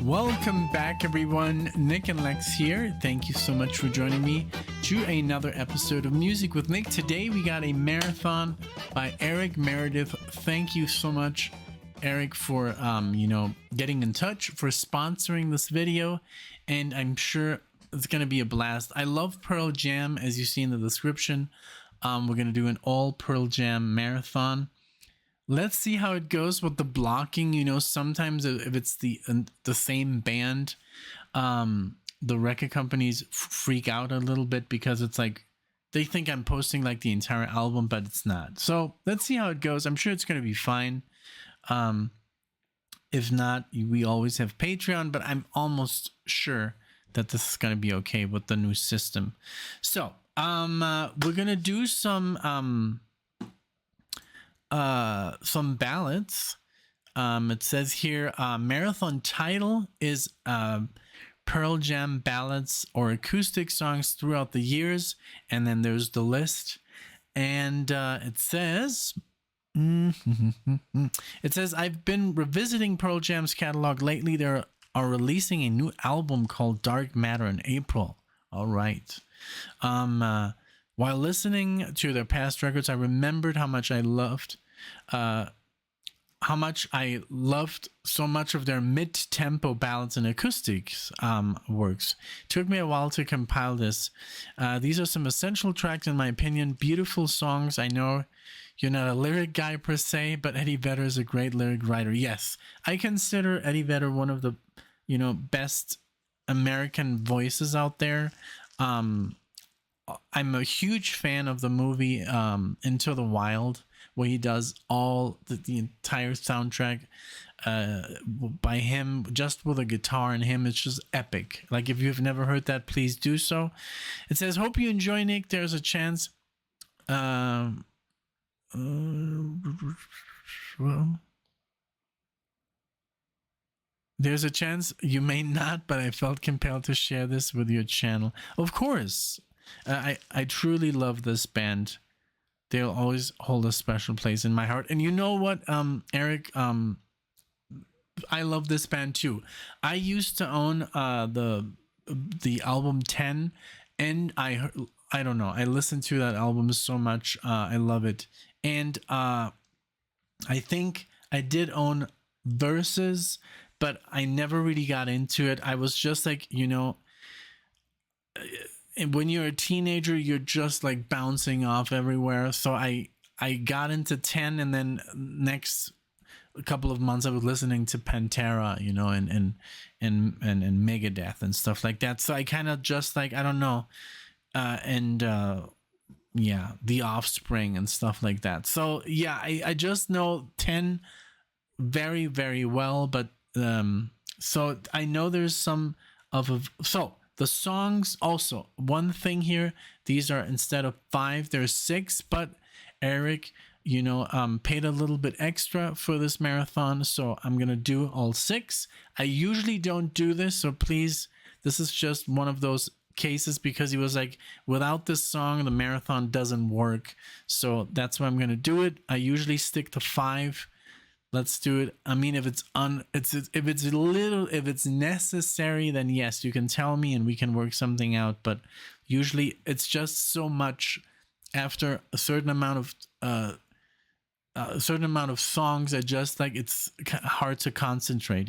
Welcome back, everyone. NicknLex here. Thank you so much for joining me to another episode of Music with Nick. Today we got a marathon by Eric Meredith. Thank you so much, Eric, for getting in touch, for sponsoring this video, and I'm sure it's gonna be a blast. I love Pearl Jam, as you see in the description. We're gonna do an all Pearl Jam marathon. Let's see how it goes with the blocking. You know, sometimes if it's the same band, the record companies freak out a little bit because it's like they think I'm posting like the entire album, but it's not. So let's see how it goes. I'm sure it's going to be fine. If not, we always have Patreon, but I'm almost sure that this is going to be okay with the new system. So we're going to do some ballads. It says here marathon title is Pearl Jam ballads or acoustic songs throughout the years, and then there's the list, and it says I've been revisiting Pearl Jam's catalog lately. They are releasing a new album called Dark Matter in April. All right. While listening to their past records, I remembered how much I loved so much of their mid-tempo ballads and acoustics works. Took me a while to compile this. These are some essential tracks, in my opinion. Beautiful songs. I know you're not a lyric guy per se, but Eddie Vedder is a great lyric writer. Yes, I consider Eddie Vedder one of the, best American voices out there. I'm a huge fan of the movie Into the Wild, where he does all the entire soundtrack by him, just with a guitar and him. It's just epic. Like, if you've never heard that, please do so. It says, hope you enjoy, Nick. There's a chance. There's a chance you may not, but I felt compelled to share this with your channel. Of course. I truly love this band. They'll always hold a special place in my heart. And you know what, Eric, I love this band too. I used to own the album 10, and I don't know, I listened to that album so much. I love it. And I think I did own Verses, but I never really got into it. I was just like, when you're a teenager, you're just like bouncing off everywhere. So I got into 10, and then next couple of months I was listening to Pantera, and Megadeth and stuff like that. So I kind of just like, I don't know, The Offspring and stuff like that. So yeah, I just know 10 very, very well, but so I know there's some so the songs also, one thing here, these are, instead of 5, there's 6, but Eric, paid a little bit extra for this marathon, so I'm gonna do all 6. I usually don't do this, so please, this is just one of those cases, because he was like, without this song, the marathon doesn't work, so that's why I'm gonna do it. I usually stick to 5. Let's do it. I mean, if it's necessary, then yes, you can tell me and we can work something out. But usually, it's just so much after a certain amount of songs that just like it's hard to concentrate,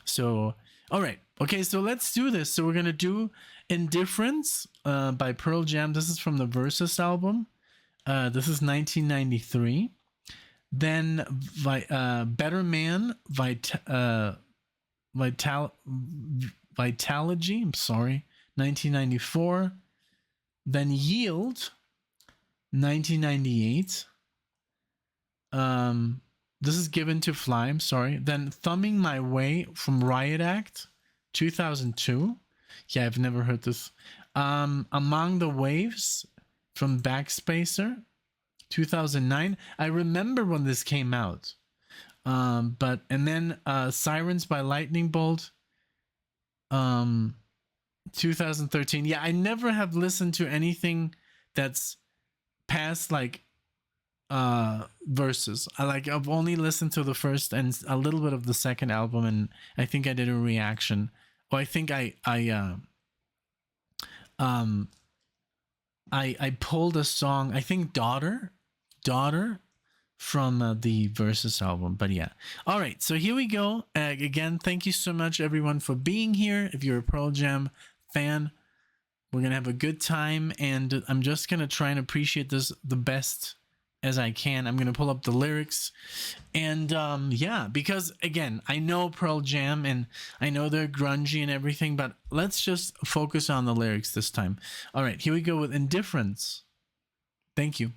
So, all right, okay. So let's do this. So we're gonna do "Indifference" by Pearl Jam. This is from the Versus album. This is 1993. Then Better Man, Vitalogy, 1994. Then Yield, 1998. This is Given to Fly, I'm sorry. Then Thumbing My Way from Riot Act, 2002. Yeah, I've never heard this. Among the Waves from Backspacer, 2009. I remember when this came out. And then Sirens by Lightning Bolt, 2013. Yeah, I never have listened to anything that's past like verses. I've only listened to the first and a little bit of the second album, and I think I did a reaction. Or I think um I pulled a song, I think Daughter from the Versus album. But yeah. All right, so here we go. Again, thank you so much everyone for being here. If you're a Pearl Jam fan, we're gonna have a good time, and I'm just gonna try and appreciate this the best as I can. I'm gonna pull up the lyrics, and yeah, because again, I know Pearl Jam and I know they're grungy and everything, but let's just focus on the lyrics this time. All right, here we go with Indifference. Thank you.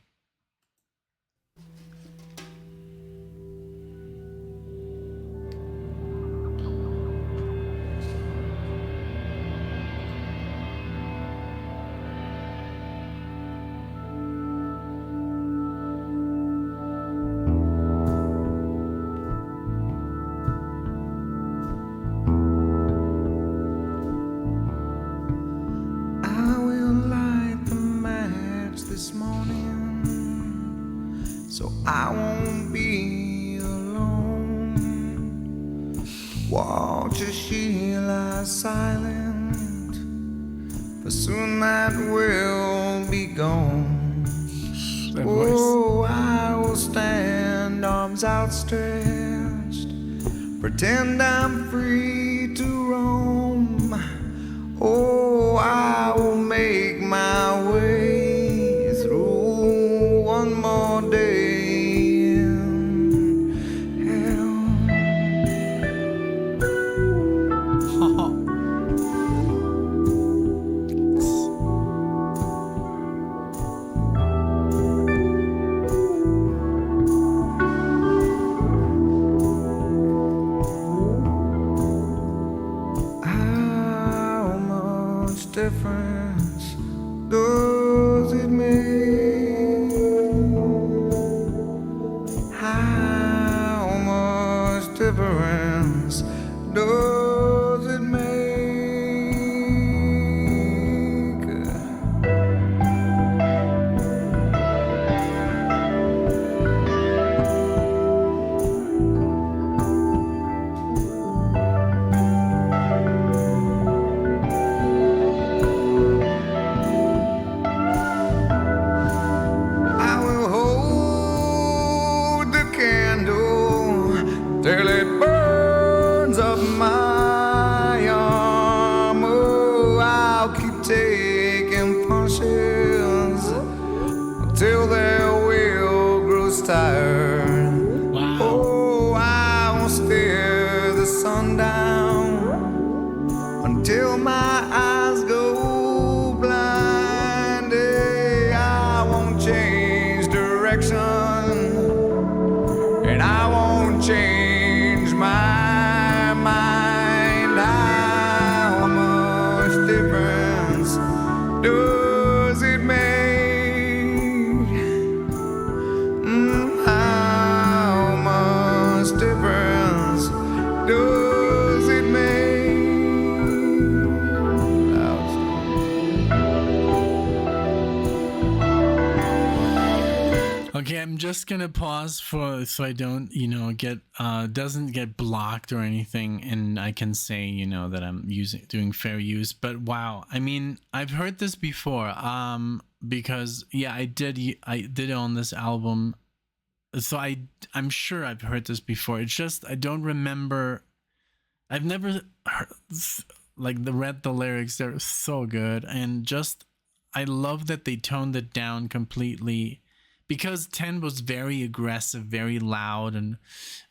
I won't be alone. Watch as she lies silent, for soon that will be gone. Oh, I will stand, arms outstretched, pretend I'm free to roam. Oh, I will make my way through one more day. Difference does it make? How much difference does it make? Till it burns up my arm. Oh, I'll keep taking punches until their will grows tired. Wow. Oh, I won't stare the sun down until my eyes go blind. I won't change direction, and I won't change my mind. How much difference does it make? How much difference does it make? Okay, I'm just gonna pause for so I don't, get doesn't get blocked or anything, and I can say, that I'm doing fair use. But wow, I mean, I've heard this before, because yeah, I did own this album, so I'm sure I've heard this before. It's just I don't remember. I've never heard, read the lyrics. They're so good, and just I love that they toned it down completely. Because 10 was very aggressive, very loud, and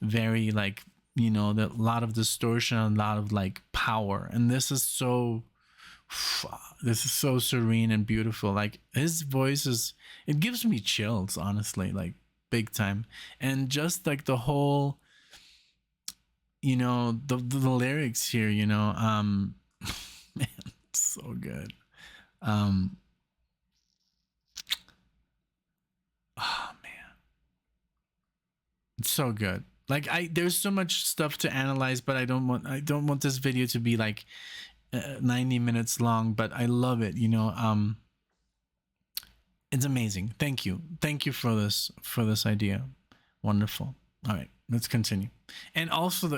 very a lot of distortion, a lot of power. And this is so serene and beautiful. Like his voice it gives me chills, honestly, big time. And just the whole, the lyrics here, man, so good. Oh man, it's so good. There's so much stuff to analyze, but I don't want this video to be 90 minutes long. But I love it. It's amazing. Thank you for this idea. Wonderful. All right, let's continue. And also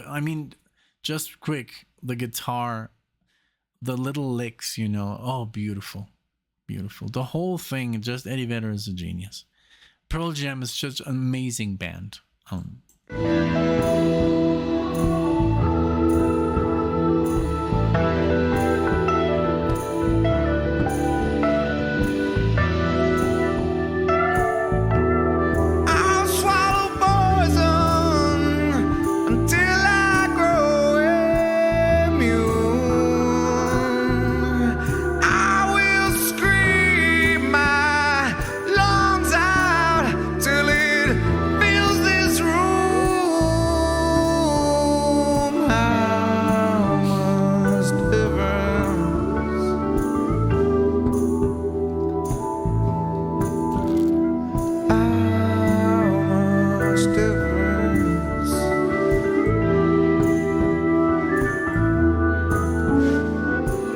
just quick, the guitar, the little licks, oh, beautiful, beautiful. The whole thing, just Eddie Vedder is a genius. Pearl Jam is just an amazing band. I'll swallow poison until I grow immune. I will scream my lungs out till it fills this room. How much difference? How much difference?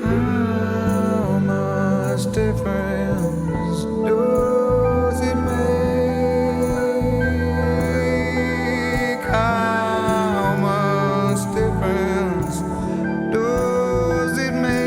How much difference does it make? How much difference does it make?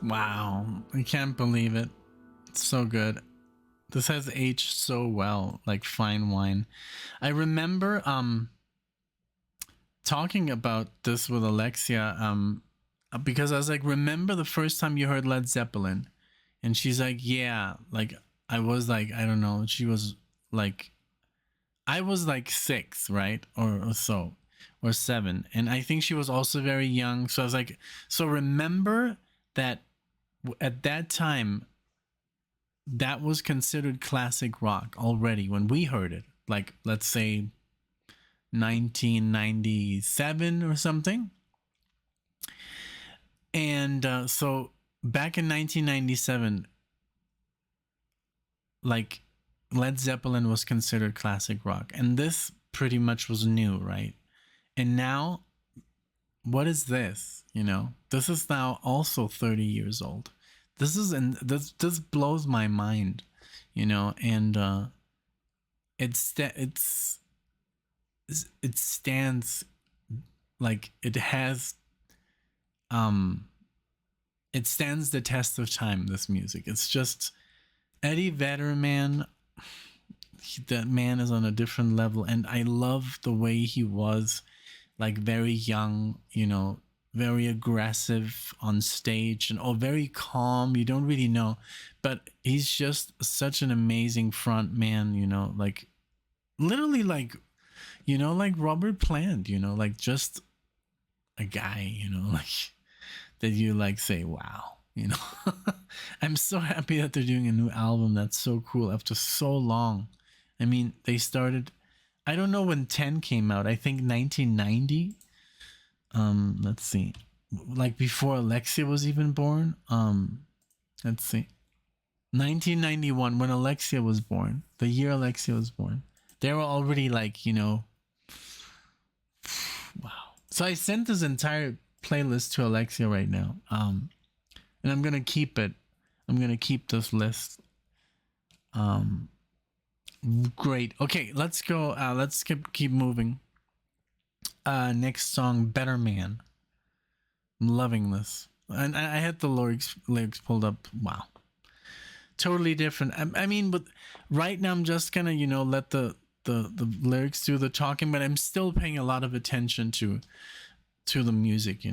Wow, I can't believe it. It's so good. This has aged so well, like fine wine. I remember talking about this with Alexia because I was like, remember the first time you heard Led Zeppelin? And she's like, yeah, like I was like, I don't know, she was like, I was like 6, right? Or so, or 7. And I think she was also very young. So I was like, so remember that at that time, that was considered classic rock already when we heard it. Like, let's say 1997 or something. And so back in 1997, like Led Zeppelin was considered classic rock. And this pretty much was new, right? And now, what is this? This is now also 30 years old. This blows my mind, and it stands like it has it stands the test of time. This music, it's just Eddie Vedder, man. That man is on a different level, and I love the way he was, like very young, very aggressive on stage and very calm. You don't really know, but he's just such an amazing front man, like literally like, like Robert Plant, like just a guy, like that you like say, wow, I'm so happy that they're doing a new album. That's so cool after so long. I mean, they started, I don't know when 10 came out. I think 1990. Let's see, like before Alexia was even born. Let's see, 1991, when Alexia was born, the year Alexia was born, they were already like, wow. So I sent this entire playlist to Alexia right now, and I'm gonna keep it. I'm gonna keep this list. Great. Okay, let's go. Let's keep moving. Next song, Better Man. I'm loving this. And I had the lyrics pulled up. Wow. Totally different. I mean, but right now I'm just gonna, let the lyrics do the talking, but I'm still paying a lot of attention to the music,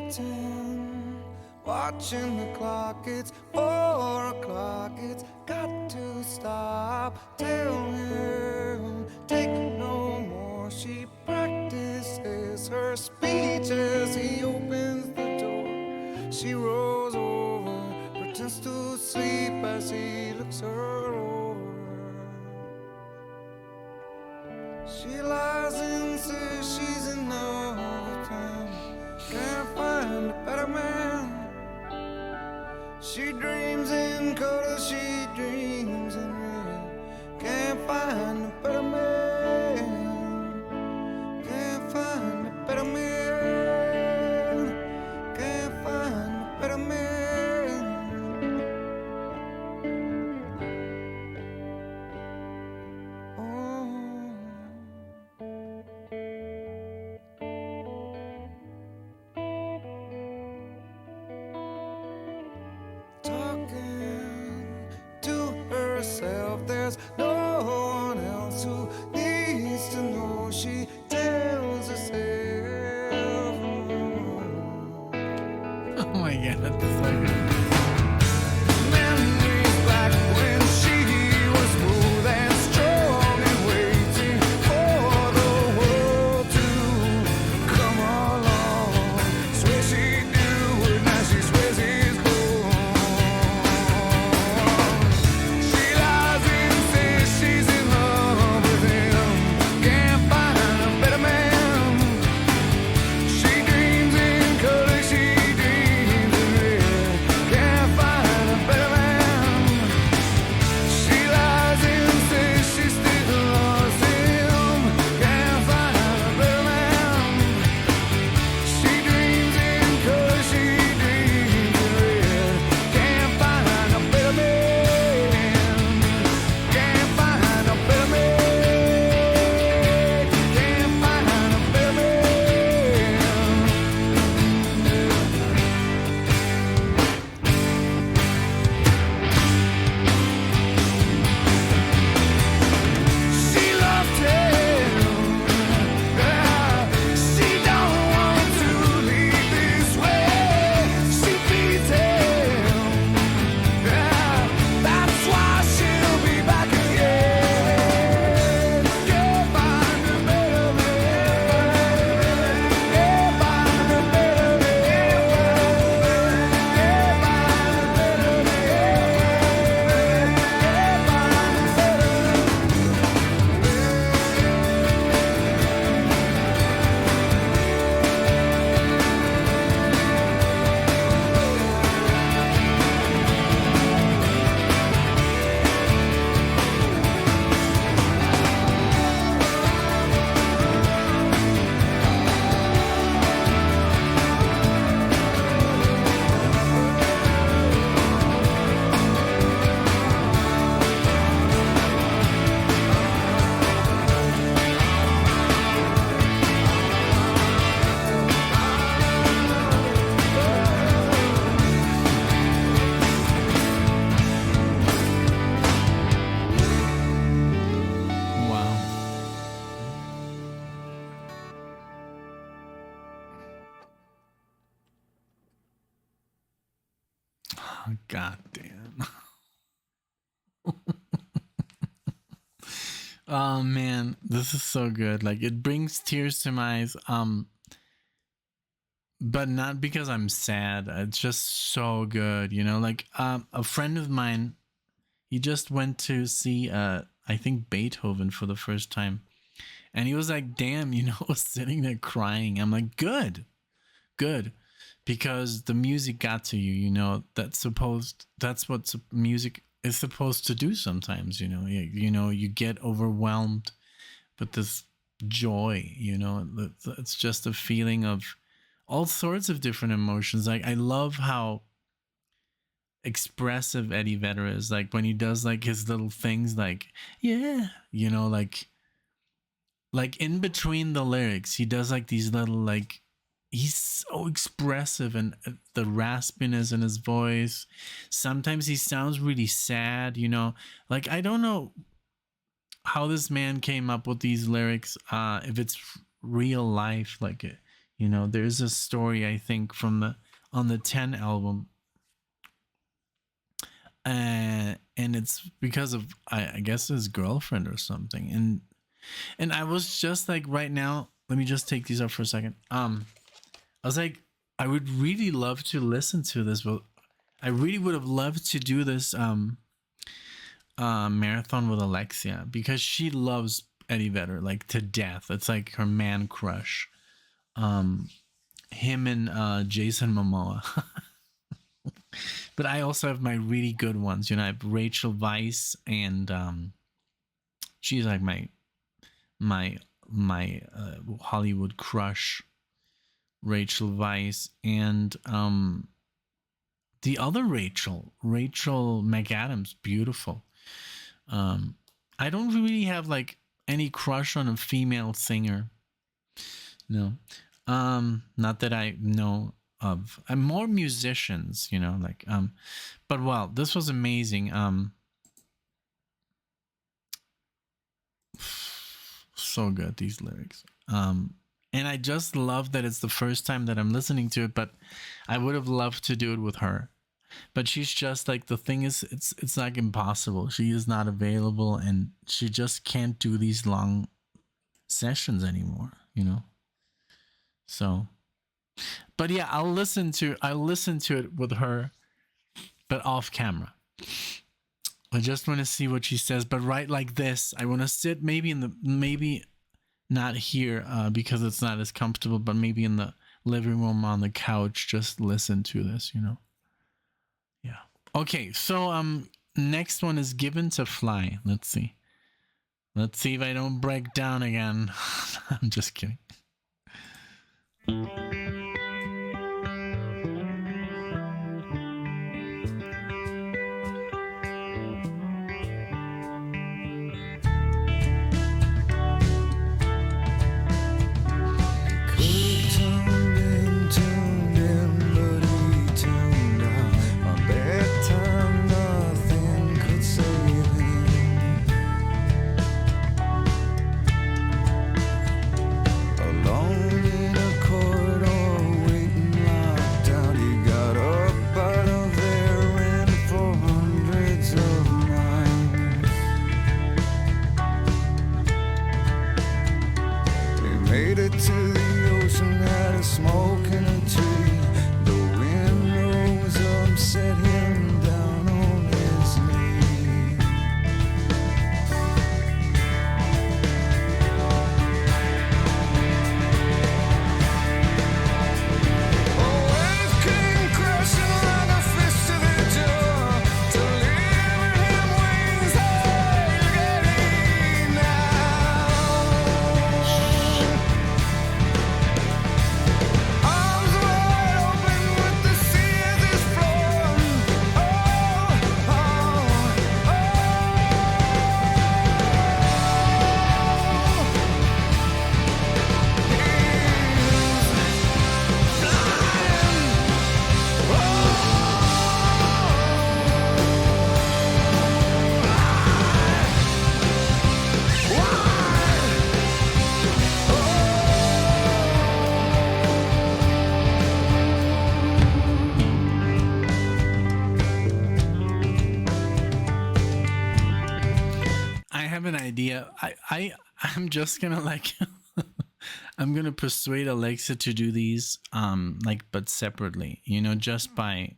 waiting, watching the clock. It's 4 o'clock. It's got to stop. Tell him, take no more. She practices her speech as he opens the door. She rolls over, pretends to sleep as he looks her over. She lies and says she's in love with him. Can't find a better man. She dreams in color, she dreams in red. Can't find a better man. Can't find a better man. Can't find a better man. Oh. Talking to herself, there's no one else who needs to know. She tells herself. Oh my god, that's so good. Memories back when she was smooth and strong and waiting for the world to come along. Swear she'd do it, now she swears he's gone. She lies and says she's in love with him. Can't find a better man. She dreams in color, she dreams in red. Can't find a better man. She lies and says she still loves him. Can't find a better man. She dreams in color, she dreams in red. Can't find a better man. Can't find a better man. Can't find a better man. She loved him. She don't want to leave this way. She feeds him. That's why she'll be back again. Can't find a better man. Can't find a better man. Can't find a better man. Can't find Wow. Oh, god damn. Oh man, this is so good. Like it brings tears to my eyes. But not because I'm sad. It's just so good, you know. Like a friend of mine, he just went to see I think Beethoven for the first time, and he was like, "Damn," you know, I was sitting there crying. I'm like, "Good, good," because the music got to you. You know, that's what music is supposed to do. Sometimes, you know, you get overwhelmed with this joy. You know, it's just a feeling of all sorts of different emotions. Like I love how expressive Eddie Vedder is. Like when he does like his little things, like yeah, you know, like in between the lyrics, he does like these little like he's so expressive and the raspiness in his voice. Sometimes he sounds really sad, you know. Like I don't know how this man came up with these lyrics, if it's real life, like You know, there's a story I think from the on the 10 album, and it's because of I guess his girlfriend or something, and I was just like, right now, let me just take these up for a second. I was like, I would really love to listen to this, but I really would have loved to do this marathon with Alexia, because she loves Eddie Vedder like to death. It's like her man crush. Him and Jason Momoa. But I also have my really good ones. You know, I have Rachel Weisz, and she's like my Hollywood crush, Rachel Weisz, and the other Rachel McAdams, beautiful. I don't really have like any crush on a female singer. No. Not that I know of. More musicians, you know, like but wow, this was amazing. So good, these lyrics. And I just love that it's the first time that I'm listening to it, but I would have loved to do it with her. But she's just like, the thing is, it's like impossible. She is not available, and she just can't do these long sessions anymore, you know. So, but yeah, I'll listen to it with her, but off camera. I just want to see what she says. But right like this, I want to sit maybe not here because it's not as comfortable, but maybe in the living room on the couch, just listen to this, you know. Yeah. Okay, so next one is Given to Fly. Let's see if I don't break down again. I'm just kidding. An idea. I'm just gonna like I'm gonna persuade Alexa to do these like, but separately, you know, just by,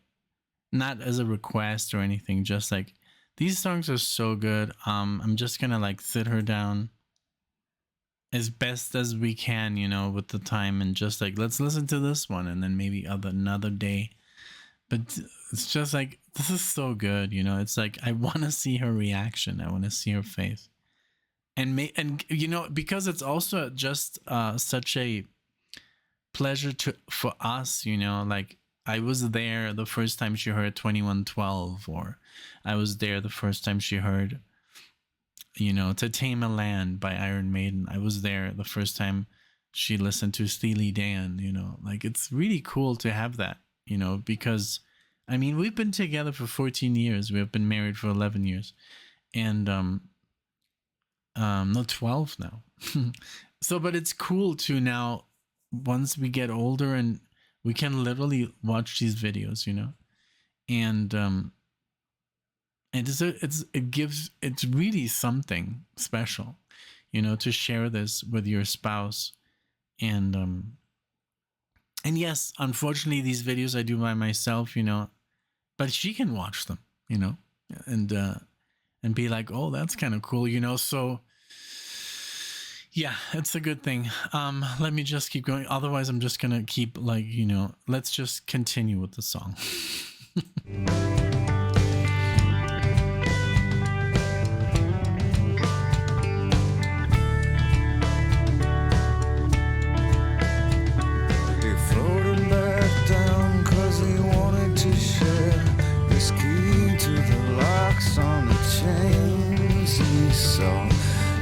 not as a request or anything, just like, these songs are so good. I'm just gonna like sit her down as best as we can, you know, with the time, and just like, let's listen to this one, and then maybe another day. But it's just like, this is so good, you know. It's like, I want to see her reaction. I want to see her face. And you know, because it's also just such a pleasure for us, you know, like, I was there the first time she heard 2112, or I was there the first time she heard, you know, To Tame a Land by Iron Maiden. I was there the first time she listened to Steely Dan, you know. Like, it's really cool to have that, you know, because I mean, we've been together for 14 years. We've been married for 11 years. And no, 12 now. So, but it's cool to now once we get older and we can literally watch these videos, and it's really something special, to share this with your spouse. And yes, unfortunately, these videos I do by myself, but she can watch them, and be like, oh, that's kind of cool, so yeah, it's a good thing. Let me just keep going. Otherwise, I'm just gonna keep let's just continue with the song. He floated back down 'cause he wanted to share his key to the locks on the chains he saw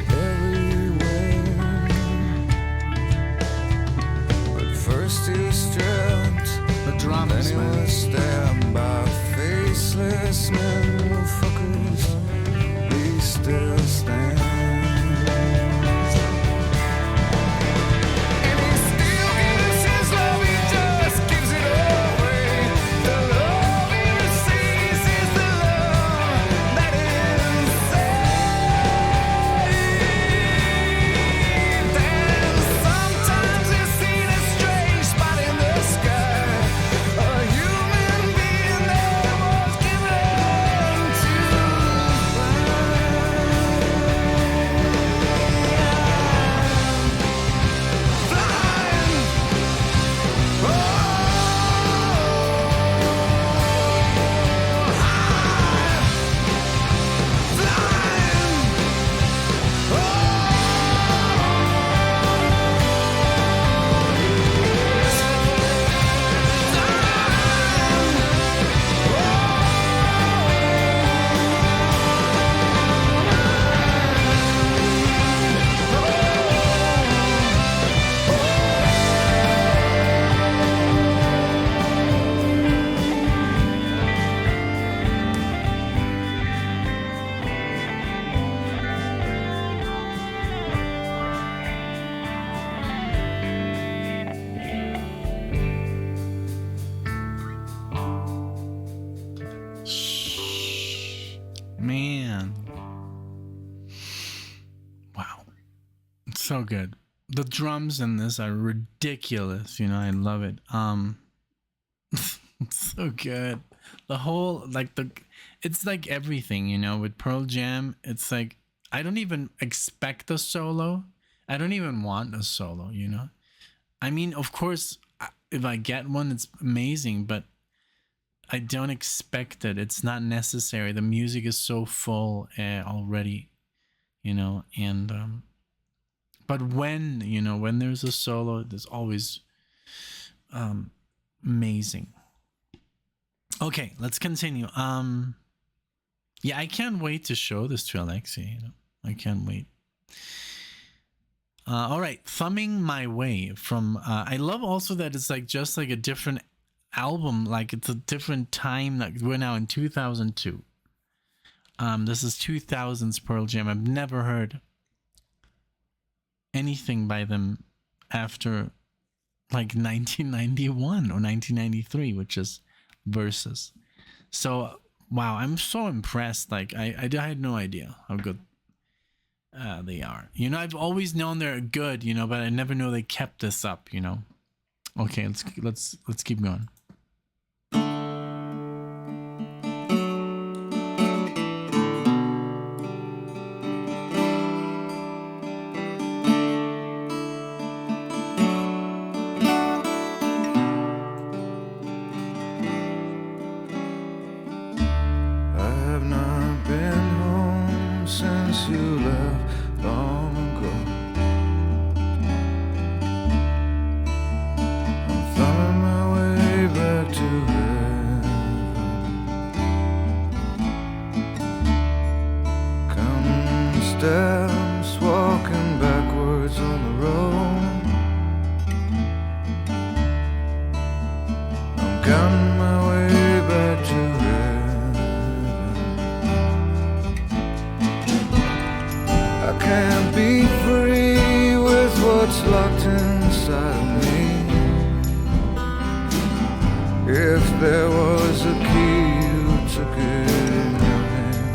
everywhere. But first he was stripped, The drums, then he man. was stabbed by faceless motherfuckers. He still stands. And he still gives his love, he just gives it away. The love he receives is the love that is saved. And sometimes he's seen a strange spot in the sky, a human being that was given to Man. Wow. It's so good. The drums in this are ridiculous, I love it. It's so good. The whole it's like everything, with Pearl Jam, it's like I don't even expect a solo. I don't even want a solo, I mean, of course, if I get one, it's amazing, but I don't expect it. It's not necessary. The music is so full already, and but when there's a solo, there's always amazing. Okay, let's continue. Yeah, I can't wait to show this to Alexei. I can't wait. All right, Thumbing My Way from I love also that it's just like a different album, like it's a different time. Like we're now in 2002. This is 2000s Pearl Jam. I've never heard anything by them after like 1991 or 1993, which is Versus. So wow, I'm so impressed. Like I had no idea how good they are. I've always known they're good, but I never know they kept this up. Okay, let's keep going. I have not been home since you left long ago. I'm thumbing my way back to heaven, counting steps, walking backwards on the road. I'm counting my way back to heaven. I can't be free with what's locked inside of me. If there was a key, you took it in your hand.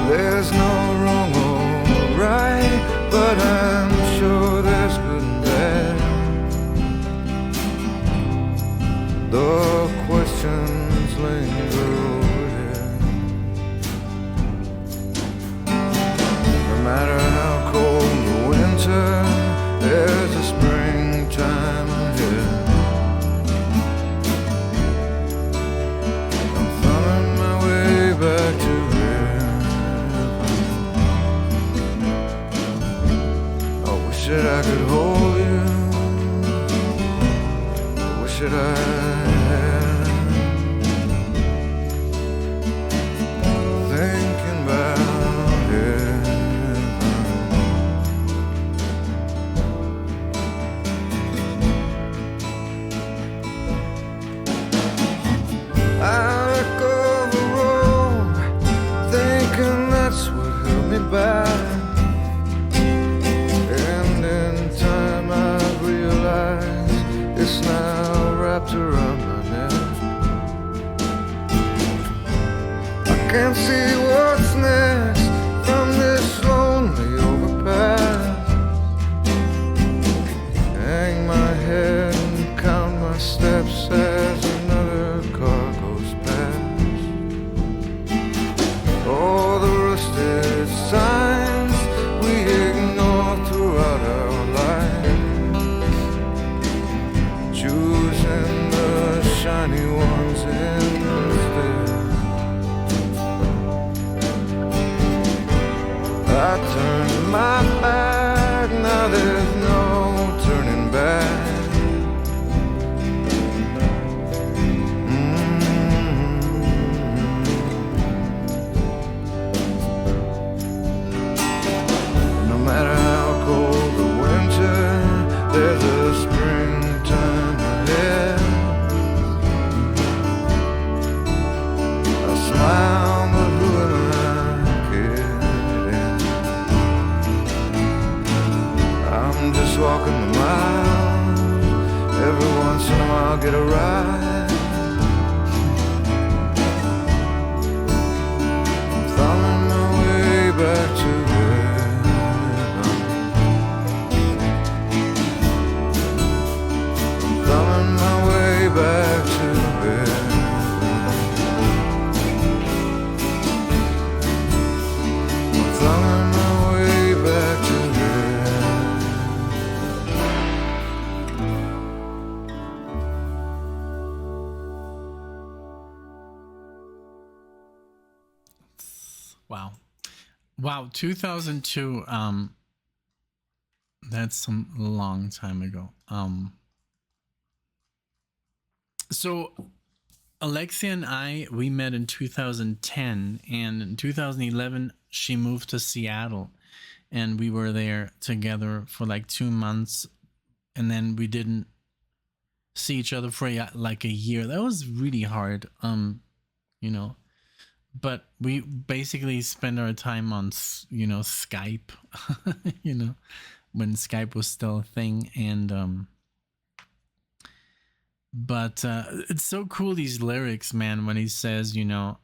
There's no wrong or right, but I'm sure there's good and bad. The questions linger over here. No matter how cold the winter, there's a springtime here. I'm thumbing my way back to here. I wish that I could hold you. I wish that I had. Thinking about it. I let go of the road, thinking that's what held me back. And in time I realized it's now wrapped around my neck. I can't see what's next from this lonely overpass. Hang my head and count my steps as another car goes past. All the rusted signs we ignore throughout our lives, choosing the shiny ones instead. I turned my back, now there's no turning back. No matter how cold the winter, there's a springtime ahead. I smile, but who am I kidding? I'm just walking the miles. Every once in a while, get a ride. I'm thumbing my way back to heaven. Thumbing my way back to heaven. Thumbing my way back to heaven. Wow. Wow, 2002, that's some long time ago. So Alexia and we met in 2010, and in 2011 she moved to Seattle, and we were there together for like 2 months, and then we didn't see each other for like a year. That was really hard, you know. But we basically spend our time on, you know, Skype, you know, when Skype was still a thing. And, but it's so cool, these lyrics, man, when he says, you know,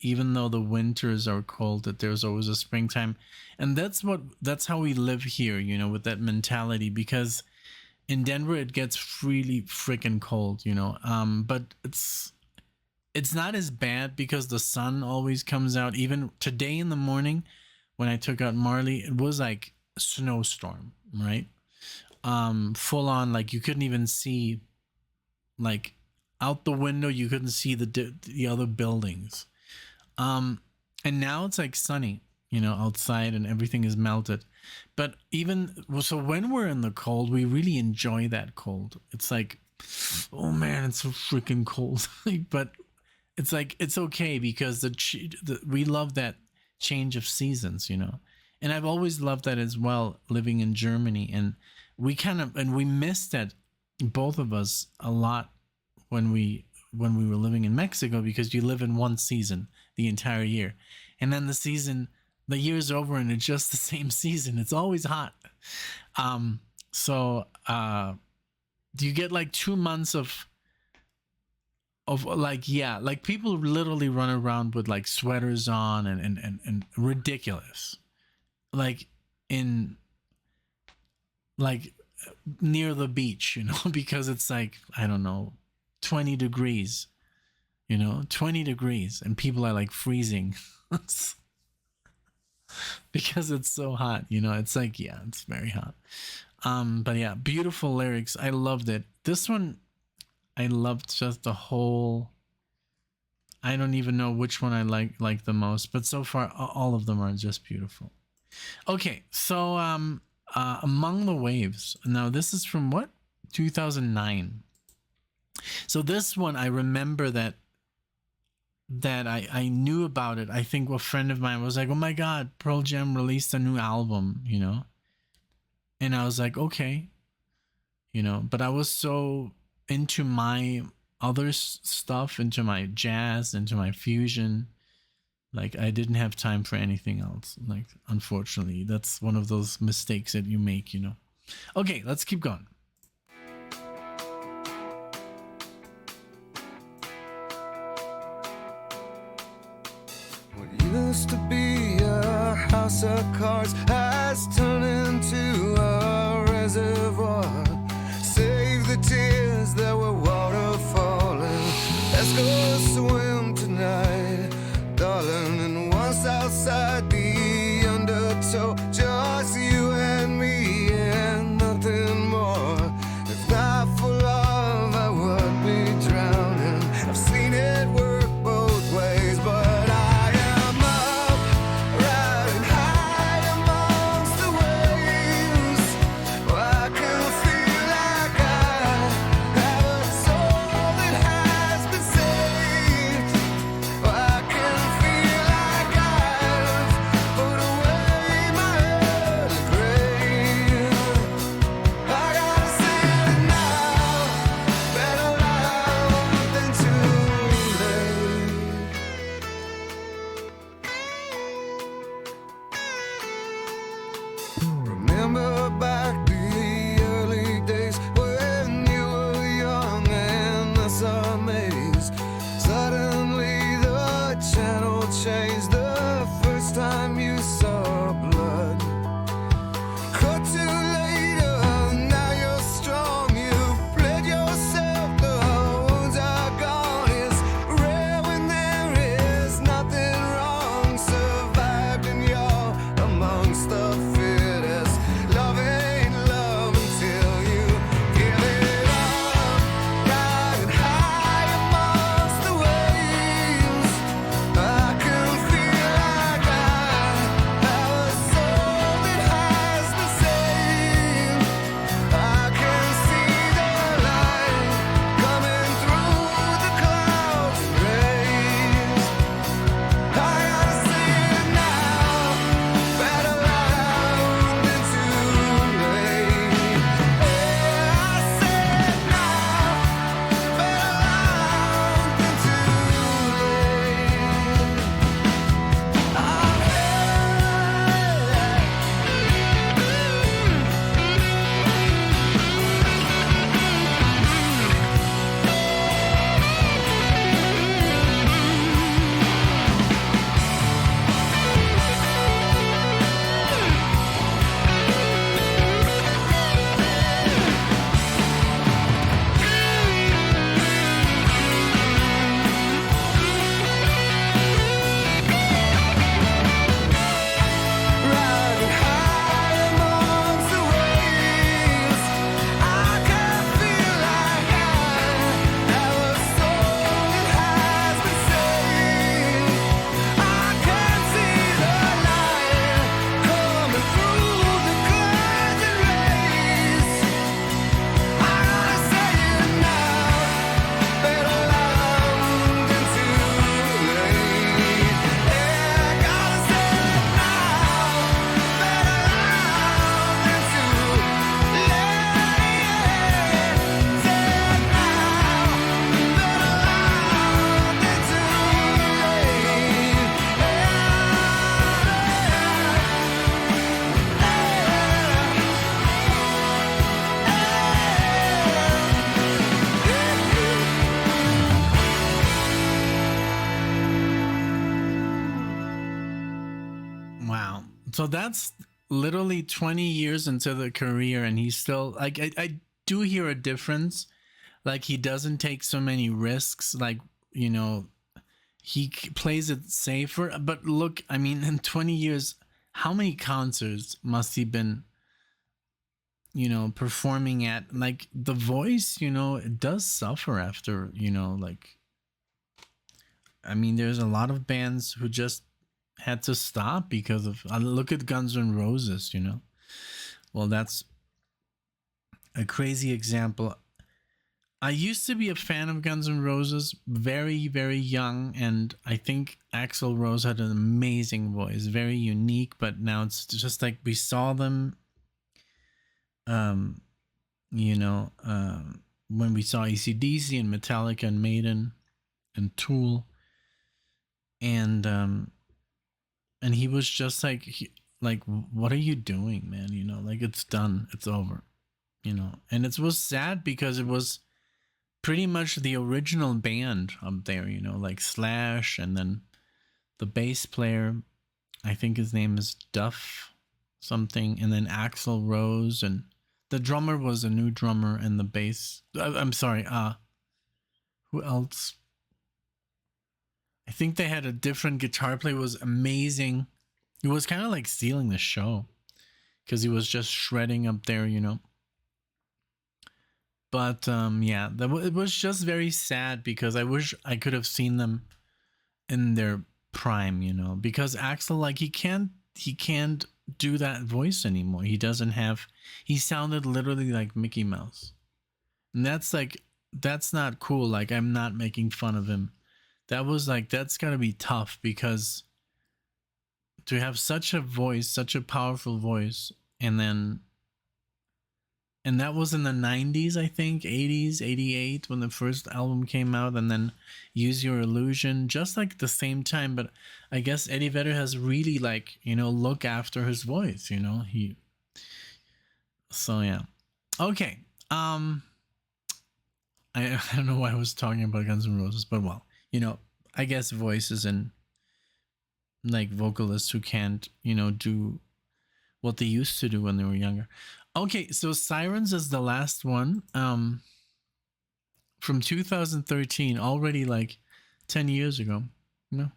even though the winters are cold, that there's always a springtime. And that's how we live here, you know, with that mentality, because in Denver, it gets really freaking cold, you know, but it's not as bad because the sun always comes out. Even today in the morning when I took out Marley, it was like a snowstorm, right? Full on, like you couldn't even see, like out the window, you couldn't see the other buildings. And now it's like sunny, you know, outside, and everything is melted. But so when we're in the cold, we really enjoy that cold. It's like, oh man, it's so freaking cold. But it's like, it's okay because we love that change of seasons, you know. And I've always loved that as well, living in Germany. And we missed that, both of us, a lot when we were living in Mexico, because you live in one season the entire year. And then the year's over and it's just the same season. It's always hot. you get like 2 months of like, yeah, like people literally run around with like sweaters on and ridiculous, like in like near the beach, you know, because it's like, I don't know, 20 degrees, you know, 20 degrees, and people are like freezing because it's so hot, you know. It's like, yeah, it's very hot. But yeah, beautiful lyrics. I loved it. This one, I loved just the whole. I don't even know which one I like the most, but so far all of them are just beautiful. Okay, so Among the Waves. Now this is from what? 2009. So this one, I remember that I knew about it. I think a friend of mine was like, "Oh my God, Pearl Jam released a new album," you know, and I was like, "Okay," you know. But I was so into my other stuff, into my jazz, into my fusion, like I didn't have time for anything else. Like, unfortunately, that's one of those mistakes that you make, you know. Okay, let's keep going. What used to be a house of cards has turned into a reservoir. Save the tears that were waterfalling. Let's go swim tonight, darling. And once outside the undertow, just you and me and nothing more. If not for love, I would be drowning. I've seen it work both ways, but I am up, riding high among So that's literally 20 years into the career, and he's still like, I do hear a difference. Like, he doesn't take so many risks. Like, you know, he plays it safer. But look, I mean, in 20 years, how many concerts must he been, you know, performing at? Like, the voice, you know, it does suffer after, you know, like, I mean, there's a lot of bands who just had to stop because of, look at Guns N' Roses, you know. Well, that's a crazy example. I used to be a fan of Guns N' Roses, very, very young, and I think Axl Rose had an amazing voice, very unique, but now it's just like we saw them, you know, when we saw AC/DC and Metallica and Maiden and Tool, and he was just like, what are you doing, man? You know, like, it's done, it's over, you know. And it was sad because it was pretty much the original band up there, you know, like Slash, and then the bass player, I think his name is Duff something, and then Axl Rose, and the drummer was a new drummer, and the bass, I'm sorry, who else? I think they had a different guitar player. It was amazing. It was kind of like stealing the show because he was just shredding up there, you know. But yeah, it was just very sad because I wish I could have seen them in their prime, you know, because Axl, like, he can't do that voice anymore. He doesn't have, he sounded literally like Mickey Mouse. And that's not cool. Like, I'm not making fun of him. That's gotta be tough, because to have such a voice, such a powerful voice, and that was in the 90s, I think, 80s, 88, when the first album came out, and then Use Your Illusion, just like the same time. But I guess Eddie Vedder has really, like, you know, look after his voice, you know, so yeah. Okay. I don't know why I was talking about Guns N' Roses, but well, you know, I guess voices and like vocalists who can't, you know, do what they used to do when they were younger. Okay, so Sirens is the last one, from 2013, already like 10 years ago, you know?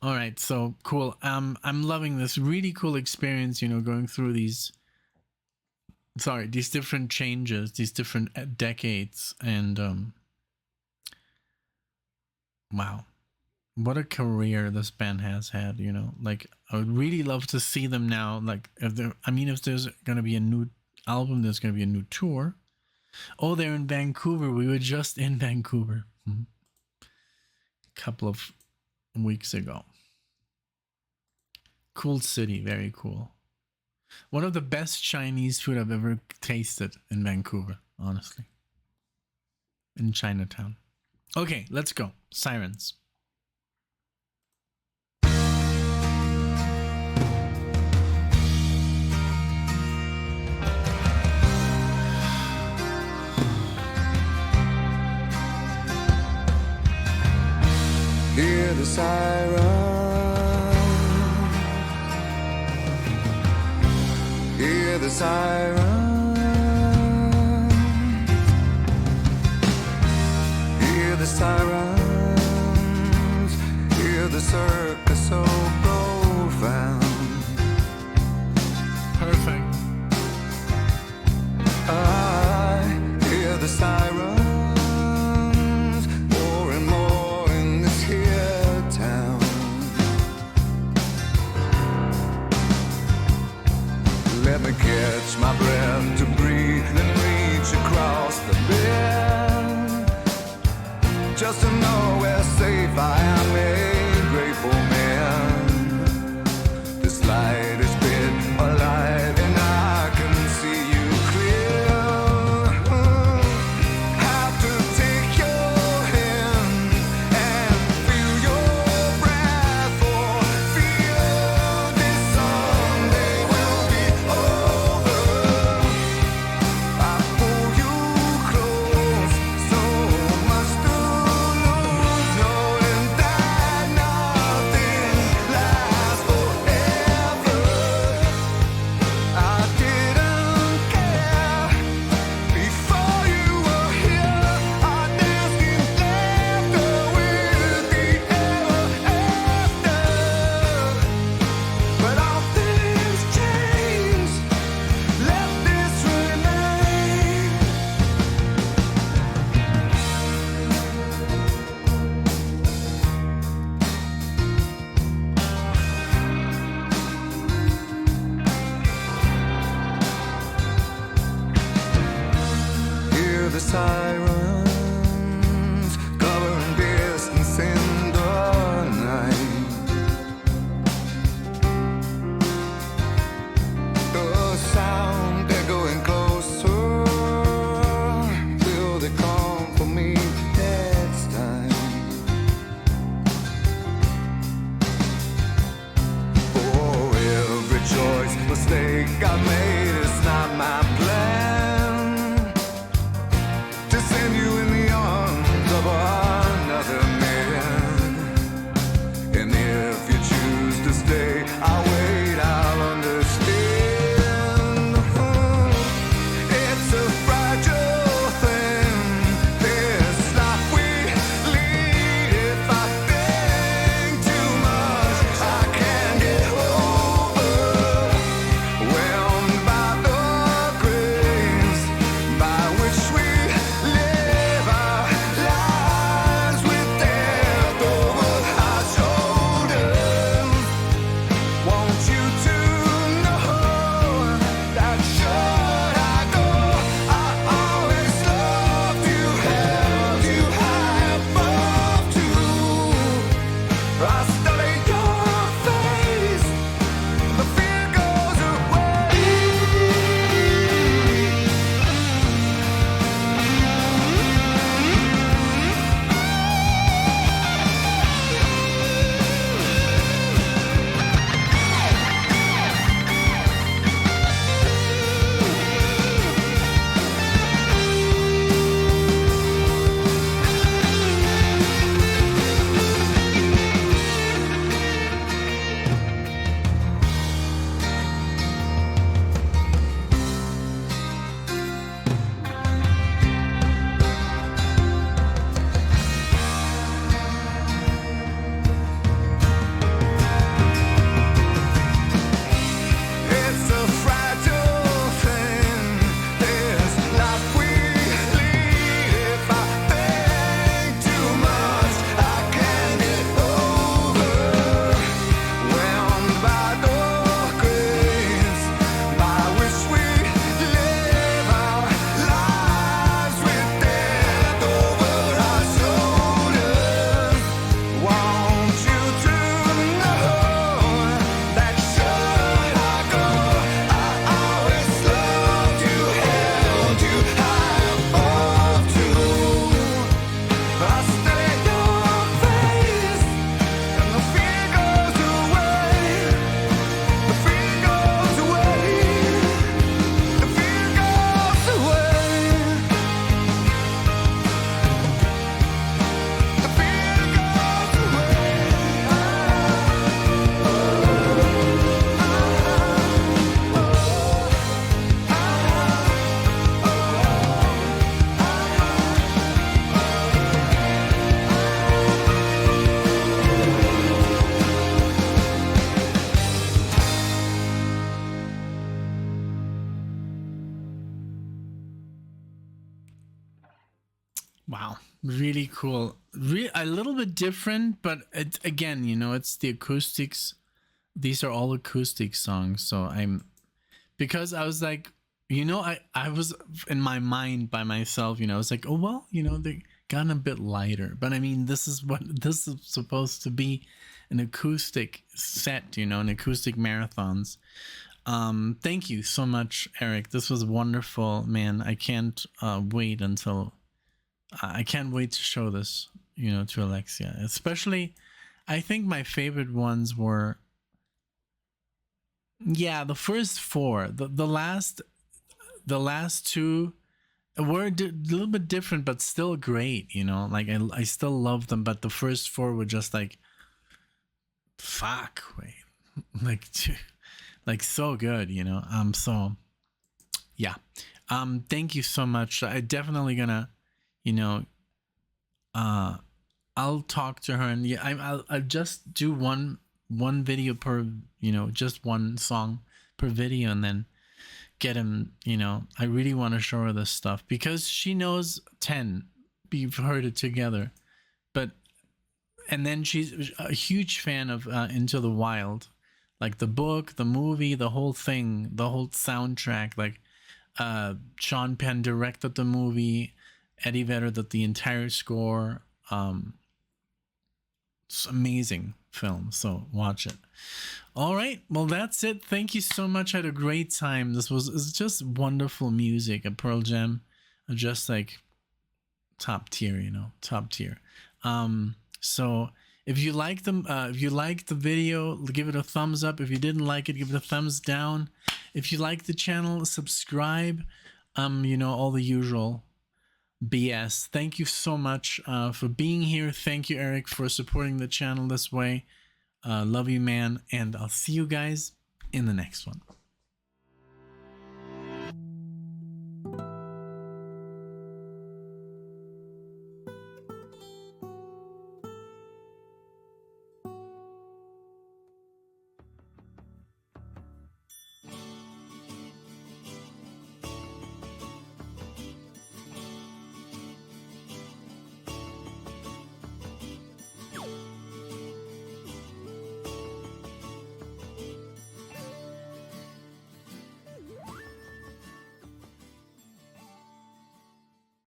All right, so cool. I'm loving this really cool experience, you know, going through these different changes, these different decades, and wow, what a career this band has had, you know. Like, I would really love to see them now. Like, if there's going to be a new album, there's going to be a new tour. Oh, they're in Vancouver. We were just in Vancouver a couple of weeks ago. Cool city, very cool. One of the best Chinese food I've ever tasted in Vancouver, honestly. In Chinatown. Okay, let's go. Sirens. Hear the siren, hear the siren, hear the sirens, hear the circus so profound. Perfect. I hear the sirens. Let me catch my breath to breathe, then reach across the bed, just to know where safe I am, a grateful man. This light is bit a light, and I can see you clear. Have to take your hand and feel your breath, or feel this someday will be over. I pull you close. sirens covering distance in the night. The sound, they're going closer. Will they come for me next time? For every choice, mistake I made, it's not my plan to send you in the arms of another man. And if you choose to stay, I'll wait, I'll understand. It's a fragile thing, this life we lead. If I think too much, I can't get overwhelmed by the grace by which we live our lives, with death over our shoulders. Want you to know that should I go, I always loved you, held you high above too. I study your face, the fear goes away. It's a fragile thing, this life we lead. If I think too much, I can't get overwhelmed by the grace by which we live our lives, with death over our shoulders. Want you to know that should I go, I always loved you, held you high above too. I study your face, and the fear goes away. The fear goes away. The fear goes away. The fear goes away. Wow, really cool. A little bit different, but again, it's the acoustics. These are all acoustic songs, so because I was like, I was in my mind by myself, I was like, oh well, they gotten a bit lighter, but I mean, this is supposed to be an acoustic set, an acoustic marathons. Thank you so much, Eric. This was wonderful, man. I can't wait to show this, to Alexia. Especially, I think my favorite ones were, the first four. The last two were a little bit different, but still great. Like I still love them, but the first four were just like, fuck, wait, like so good. So yeah. Thank you so much. I definitely gonna, I'll talk to her, and I'll just do one video per, just one song per video, and then get him, I really want to show her this stuff because she knows 10. We've heard it together, but and then she's a huge fan of Into the Wild, like the book, the movie, the whole thing, the whole soundtrack. Like Sean Penn directed the movie, Eddie Vedder did the entire score. It's amazing film, so watch it. All right, well, that's it. Thank you so much. I had a great time. It's just wonderful music. A Pearl Jam, just like top tier, top tier. So if you like them, if you liked the video, give it a thumbs up. If you didn't like it, give it a thumbs down. If you like the channel, subscribe. All the usual BS. Thank you so much for being here. Thank you, Eric, for supporting the channel this way. Love you, man, and I'll see you guys in the next one.